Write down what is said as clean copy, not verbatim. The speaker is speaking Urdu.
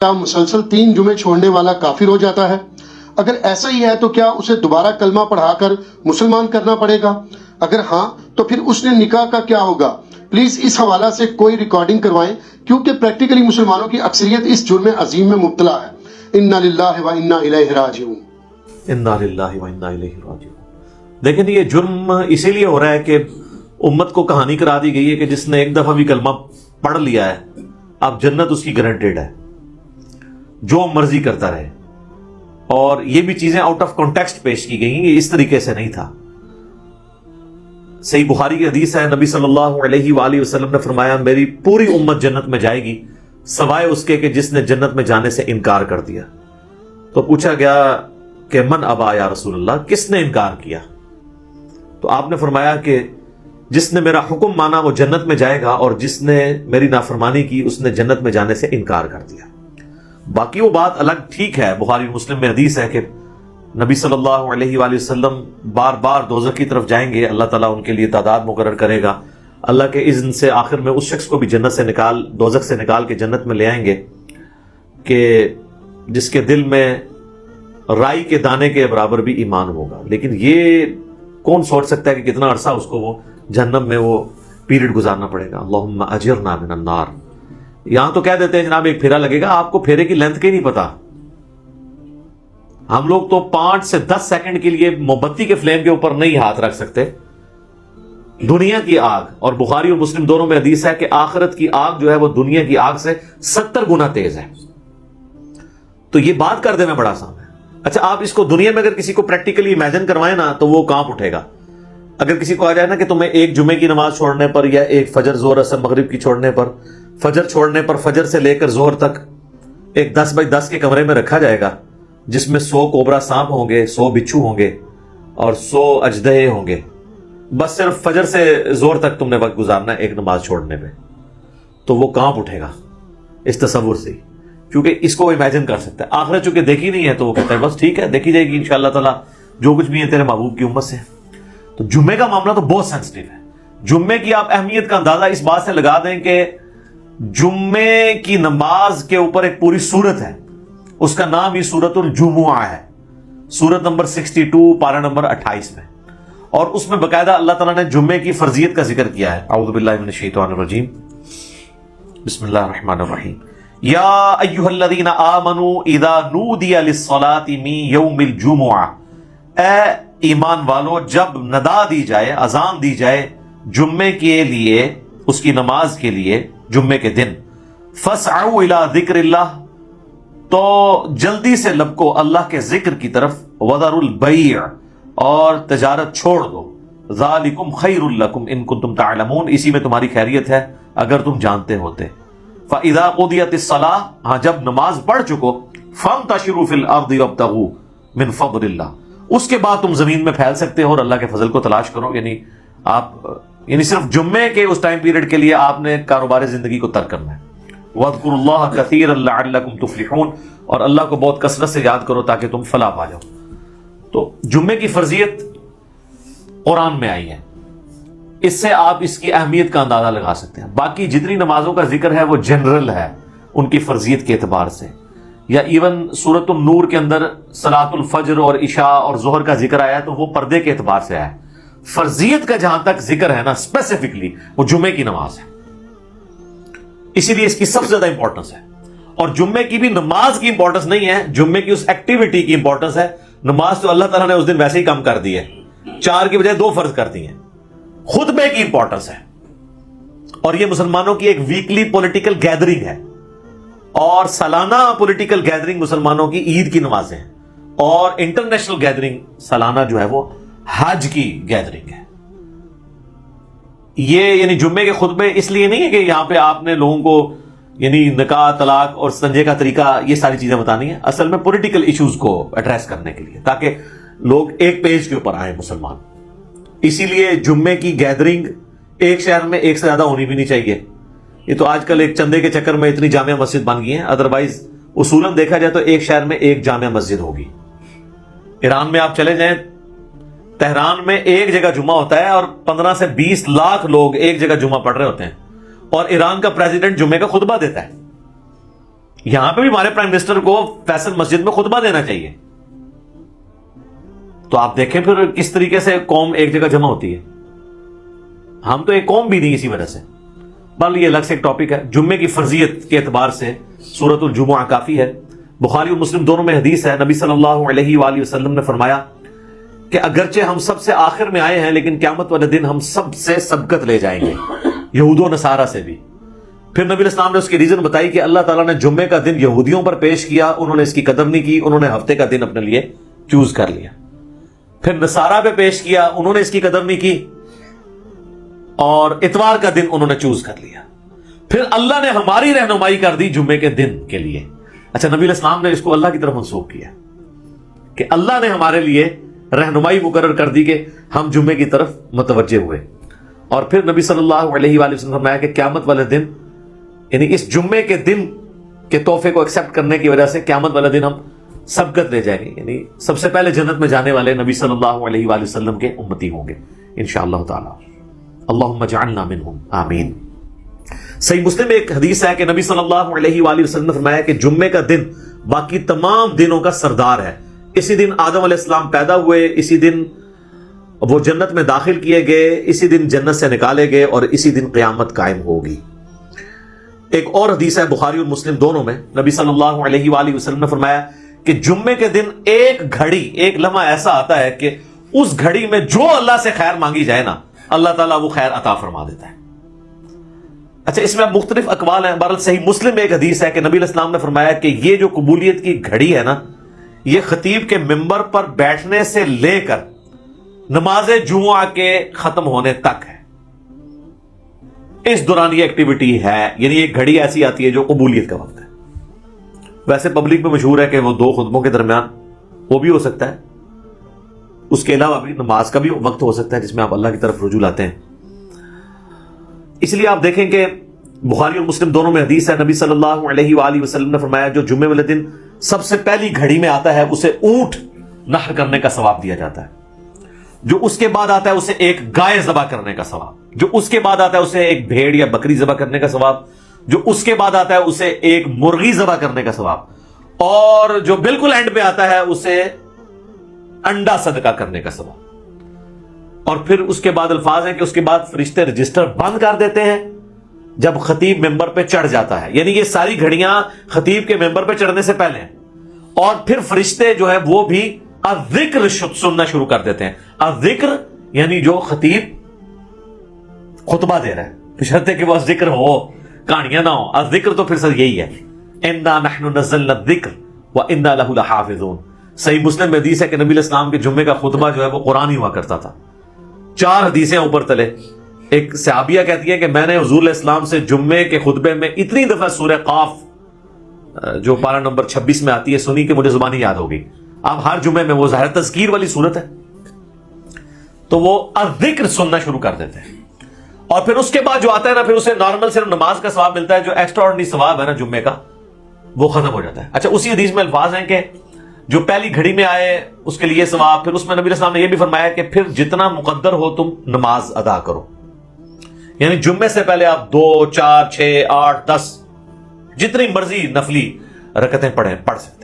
کیا مسلسل 3 جمعے چھوڑنے والا کافر ہو جاتا ہے؟ اگر ایسا ہی ہے تو کیا اسے دوبارہ کلمہ پڑھا کر مسلمان کرنا پڑے گا؟ اگر ہاں تو پھر اس نے نکاح کا کیا ہوگا؟ پلیز اس حوالہ سے کوئی ریکارڈنگ کروائیں، کیونکہ پریکٹیکلی مسلمانوں کی اکثریت اس جرم عظیم میں مبتلا ہے۔ انا للہ و انا الیہ راجعون۔ انا للہ و انا الیہ راجعون۔ دیکھیں یہ جرم اسی لیے ہو رہا ہے کہ امت کو کہانی کرا دی گئی ہے کہ جس نے ایک دفعہ بھی کلمہ پڑھ لیا ہے اب جنت اس کی گارنٹیڈ ہے، جو مرضی کرتا رہے۔ اور یہ بھی چیزیں آؤٹ آف کانٹیکسٹ پیش کی گئی ہیں، یہ اس طریقے سے نہیں تھا۔ صحیح بخاری کی حدیث ہے، نبی صلی اللہ علیہ وآلہ وسلم نے فرمایا میری پوری امت جنت میں جائے گی سوائے اس کے کہ جس نے جنت میں جانے سے انکار کر دیا۔ تو پوچھا گیا کہ من ابا یا رسول اللہ، کس نے انکار کیا؟ تو آپ نے فرمایا کہ جس نے میرا حکم مانا وہ جنت میں جائے گا، اور جس نے میری نافرمانی کی اس نے جنت میں جانے سے انکار کر دیا۔ باقی وہ بات الگ ٹھیک ہے، بخاری مسلم میں حدیث ہے کہ نبی صلی اللہ علیہ وآلہ وسلم بار بار دوزخ کی طرف جائیں گے، اللہ تعالیٰ ان کے لیے تعداد مقرر کرے گا، اللہ کے اذن سے آخر میں اس شخص کو بھی جنت سے دوزخ سے نکال کے جنت میں لے آئیں گے کہ جس کے دل میں رائی کے دانے کے برابر بھی ایمان ہوگا۔ لیکن یہ کون سوچ سکتا ہے کہ کتنا عرصہ اس کو وہ جہنم میں وہ پیریڈ گزارنا پڑے گا۔ اللہم اجرنا من النار۔ یہاں تو کہہ دیتے ہیں جناب ایک پھیرا لگے گا، آپ کو پھیرے کی لینتھ کی نہیں پتا۔ ہم لوگ تو 5 سے 10 سیکنڈ کے لیے موم بتی کے فلیم کے اوپر نہیں ہاتھ رکھ سکتے۔ دنیا کی آگ، اور بخاری اور مسلم دونوں میں حدیث ہے کہ آخرت کی آگ جو ہے وہ دنیا کی آگ سے 70 گنا تیز ہے۔ تو یہ بات کر دینا بڑا آسان ہے۔ اچھا آپ اس کو دنیا میں اگر کسی کو پریکٹیکلی امیجن کروائیں نا تو وہ کانپ اٹھے گا۔ اگر کسی کو آ جائے نا کہ تمہیں ایک جمعے کی نماز چھوڑنے پر، یا ایک فجر ظہر اثر مغرب کی چھوڑنے پر، فجر چھوڑنے پر فجر سے لے کر ظہر تک ایک 10 بائی 10 کے کمرے میں رکھا جائے گا جس میں 100 کوبرا سانپ ہوں گے، 100 بچھو ہوں گے اور 100 اژدہے ہوں گے، بس صرف فجر سے ظہر تک تم نے وقت گزارنا ہے ایک نماز چھوڑنے پہ، تو وہ کانپ اٹھے گا اس تصور سے، کیونکہ اس کو امیجن کر سکتا ہے۔ آخرت چونکہ دیکھی نہیں ہے تو وہ کہتا ہے بس ٹھیک ہے دیکھی جائے گی انشاءاللہ تعالیٰ، جو کچھ بھی ہے تیرے محبوب کی امت سے۔ تو جمعے کا معاملہ تو بہت سینسٹیو ہے۔ جمعے کی آپ اہمیت کا اندازہ اس بات سے لگا دیں کہ جمعے کی نماز کے اوپر ایک پوری سورت ہے، اس کا نام ہی سورۃ الجمعہ ہے، سورت نمبر 62 پارہ نمبر 28 میں، اور اس میں باقاعدہ اللہ تعالیٰ نے جمعے کی فرضیت کا ذکر کیا ہے۔ اعوذ باللہ من الشیطان الرجیم، بسم اللہ الرحمن الرحیم، یا ایھا الذین آمنوا اذا نودی للصلاۃ من یوم الجمعہ، اے ایمان والو جب ندا دی جائے، اذان دی جائے جمعے کے لیے، اس کی نماز کے لیے جمعے کے دن، فاسعوا الی ذکر اللہ، تو جلدی سے لپکو اللہ کے ذکر کی طرف، وذروا البیع، اور تجارت چھوڑ دو، ذالکم خیر لکم ان کنتم تعلمون، اسی میں تمہاری خیریت ہے اگر تم جانتے ہوتے۔ فاذا قضیت الصلاۃ، ہاں جب نماز پڑھ چکو، فانتشروا فی الارض وابتغوا من فضل اللہ، اس کے بعد تم زمین میں پھیل سکتے ہو اور اللہ کے فضل کو تلاش کرو۔ یعنی صرف جمعے کے اس ٹائم پیریڈ کے لیے آپ نے کاروبار زندگی کو ترک کرنا ہے۔ وَاذْكُرُوا اللَّهَ كَثِيرًا لَعَلَّكُمْ تُفْلِحُونَ، اور اللہ کو بہت کثرت سے یاد کرو تاکہ تم فلاح پا جاؤ۔ تو جمعے کی فرضیت قرآن میں آئی ہے، اس سے آپ اس کی اہمیت کا اندازہ لگا سکتے ہیں۔ باقی جتنی نمازوں کا ذکر ہے وہ جنرل ہے ان کی فرضیت کے اعتبار سے، یا ایون سورۃ النور کے اندر صلاۃ الفجر اور عشاء اور ظہر کا ذکر آیا ہے تو وہ پردے کے اعتبار سے آیا ہے۔ فرضیت کا جہاں تک ذکر ہے نا اسپیسیفکلی، وہ جمعے کی نماز ہے، اسی لیے اس کی سب سے زیادہ امپورٹنس ہے۔ اور جمعے کی بھی نماز کی امپورٹنس نہیں ہے، جمعے کی اس ایکٹیویٹی کی امپورٹنس ہے۔ نماز تو اللہ تعالیٰ نے اس دن ویسے ہی کم کر دی ہے، 4 کی بجائے 2 فرض کر دی ہیں۔ خطبے کی امپورٹنس ہے، اور یہ مسلمانوں کی ایک ویکلی پولیٹیکل گیدرنگ ہے، اور سالانہ پولیٹیکل گیدرنگ مسلمانوں کی عید کی نمازیں ہیں، اور انٹرنیشنل گیدرنگ سالانہ جو ہے وہ حج کی گیدرنگ ہے۔ یہ یعنی جمعے کے خطبے اس لیے نہیں ہے کہ یہاں پہ آپ نے لوگوں کو یعنی نکاح، طلاق اور استنجے کا طریقہ یہ ساری چیزیں بتانی ہیں، اصل میں پولیٹیکل ایشوز کو ایڈریس کرنے کے لیے، تاکہ لوگ ایک پیج کے اوپر آئیں مسلمان۔ اسی لیے جمعے کی گیدرنگ ایک شہر میں ایک سے زیادہ ہونی بھی نہیں چاہیے۔ یہ تو آج کل ایک چندے کے چکر میں اتنی جامع مسجد بن گئی ہیں، ادروائز اصولاً دیکھا جائے تو ایک شہر میں ایک جامع مسجد ہوگی۔ ایران میں آپ چلے جائیں، تہران میں ایک جگہ جمعہ ہوتا ہے اور 15 سے 20 لاکھ لوگ ایک جگہ جمعہ پڑھ رہے ہوتے ہیں، اور ایران کا پریزیڈنٹ جمعے کا خطبہ دیتا ہے۔ یہاں پہ بھی ہمارے پرائم منسٹر کو فیصل مسجد میں خطبہ دینا چاہیے. تو آپ دیکھیں پھر کس طریقے سے قوم ایک جگہ جمع ہوتی ہے. ہم تو ایک قوم بھی نہیں اسی وجہ سے. بل یہ الگ سے ایک ٹاپک ہے. جمعے کی فرضیت کے اعتبار سے سورۃ الجمعہ کافی ہے. بخاری اور مسلم دونوں میں حدیث ہے. نبی صلی اللہ علیہ وآلہ وسلم نے فرمایا کہ اگرچہ ہم سب سے آخر میں آئے ہیں لیکن قیامت والے دن ہم سب سے سبقت لے جائیں گے, یہود و نصارہ سے بھی. پھر نبی علیہ السلام نے اس کی ریزن بتائی کہ اللہ تعالیٰ نے جمعے کا دن یہودیوں پر پیش کیا, انہوں نے اس کی قدر نہیں کی, انہوں نے ہفتے کا دن اپنے لیے چوز کر لیا. پھر نصارہ پہ پیش کیا, انہوں نے اس کی قدر نہیں کی اور اتوار کا دن انہوں نے چوز کر لیا. پھر اللہ نے ہماری رہنمائی کر دی جمعے کے دن کے لیے. اچھا, نبی علیہ السلام نے اس کو اللہ کی طرف منسوخ کیا کہ اللہ نے ہمارے لیے رہنمائی مقرر کر دی کہ ہم جمعے کی طرف متوجہ ہوئے. اور پھر نبی صلی اللہ علیہ وآلہ وسلم نے فرمایا کہ قیامت والے دن, یعنی اس جمعے کے دن کے تحفے کو ایکسپٹ کرنے کی وجہ سے قیامت والے دن ہم سبقت لے جائیں گے, یعنی سب سے پہلے جنت میں جانے والے نبی صلی اللہ علیہ وآلہ وسلم کے امتی ہوں گے انشاءاللہ تعالی. اللہم اجعلنا منہم آمین. صحیح مسلم میں ایک حدیث ہے کہ نبی صلی اللہ علیہ وآلہ وسلم نے فرمایا کہ جمعے کا دن باقی تمام دنوں کا سردار ہے. اسی دن آدم علیہ السلام پیدا ہوئے, اسی دن وہ جنت میں داخل کیے گئے, اسی دن جنت سے نکالے گئے اور اسی دن قیامت قائم ہوگی. ایک اور حدیث ہے بخاری اور مسلم دونوں میں. نبی صلی اللہ علیہ وآلہ وسلم نے فرمایا کہ جمعے کے دن ایک گھڑی, ایک لمحہ ایسا آتا ہے کہ اس گھڑی میں جو اللہ سے خیر مانگی جائے نا, اللہ تعالیٰ وہ خیر عطا فرما دیتا ہے. اچھا, اس میں اب مختلف اقوال ہیں. بہرحال صحیح مسلم میں ایک حدیث ہے کہ نبی علیہ السلام نے فرمایا کہ یہ جو قبولیت کی گھڑی ہے نا, یہ خطیب کے ممبر پر بیٹھنے سے لے کر نماز جمعہ کے ختم ہونے تک ہے. اس دوران یہ ایکٹیویٹی ہے, یعنی ایک گھڑی ایسی آتی ہے جو قبولیت کا وقت ہے. ویسے پبلک میں مشہور ہے کہ وہ 2 خطبوں کے درمیان وہ بھی ہو سکتا ہے, اس کے علاوہ بھی نماز کا بھی وقت ہو سکتا ہے جس میں آپ اللہ کی طرف رجوع لاتے ہیں. اس لیے آپ دیکھیں کہ بخاری اور مسلم دونوں میں حدیث ہے. نبی صلی اللہ علیہ وآلہ وسلم نے فرمایا جو جمعے والے دن سب سے پہلی گھڑی میں آتا ہے اسے اونٹ نحر کرنے کا ثواب دیا جاتا ہے. جو اس کے بعد آتا ہے اسے ایک گائے ذبح کرنے کا ثواب. جو اس کے بعد آتا ہے اسے ایک بھیڑ یا بکری ذبح کرنے کا ثواب. جو اس کے بعد آتا ہے اسے ایک مرغی ذبح کرنے کا ثواب. اور جو بالکل اینڈ پہ آتا ہے اسے انڈا صدقہ کرنے کا ثواب. اور پھر اس کے بعد الفاظ ہیں کہ اس کے بعد فرشتے رجسٹر بند کر دیتے ہیں جب خطیب ممبر پہ چڑھ جاتا ہے. یعنی یہ ساری گھڑیاں خطیب کے ممبر پہ چڑھنے سے پہلے ہیں. اور پھر فرشتے جو ہے وہ بھی الذکر سننا شروع کر دیتے ہیں. الذکر یعنی جو خطیب خطبہ دے رہا ہے, بشرطے کہ وہ ذکر ہو, کہانیاں نہ ہو. الذکر تو پھر سر یہی ہے, انا نحن نزلنا الذکر وانا لہ لحافظون. صحیح مسلم میں حدیث ہے کہ نبی علیہ السلام کے جمعے کا خطبہ جو ہے وہ قرآن ہی ہوا کرتا تھا. 4 حدیثیں اوپر تلے. ایک صحابیہ کہتی ہے کہ میں نے حضور علیہ السلام سے جمعے کے خطبے میں اتنی دفعہ سورہ قاف جو پارہ نمبر 26 میں آتی ہے سنی کہ مجھے زبانی یاد ہو گئی. اب ہر جمعے میں وہ ظاہر تذکیر والی صورت ہے تو وہ الذکر سننا شروع کر دیتے ہیں. اور پھر اس کے بعد جو آتا ہے نا, پھر اسے نارمل صرف نماز کا ثواب ملتا ہے. جو ایکسٹرا آرڈنری ثواب ہے نا جمعے کا وہ ختم ہو جاتا ہے. اچھا, اسی حدیث میں الفاظ ہیں کہ جو پہلی گھڑی میں آئے اس کے لیے ثواب. پھر اس میں نبی علیہ السلام نے یہ بھی فرمایا کہ پھر جتنا مقدر ہو تم نماز ادا کرو. یعنی جمعے سے پہلے آپ 2 4 6 8 10 جتنی مرضی نفلی رکعتیں پڑھ سکتے.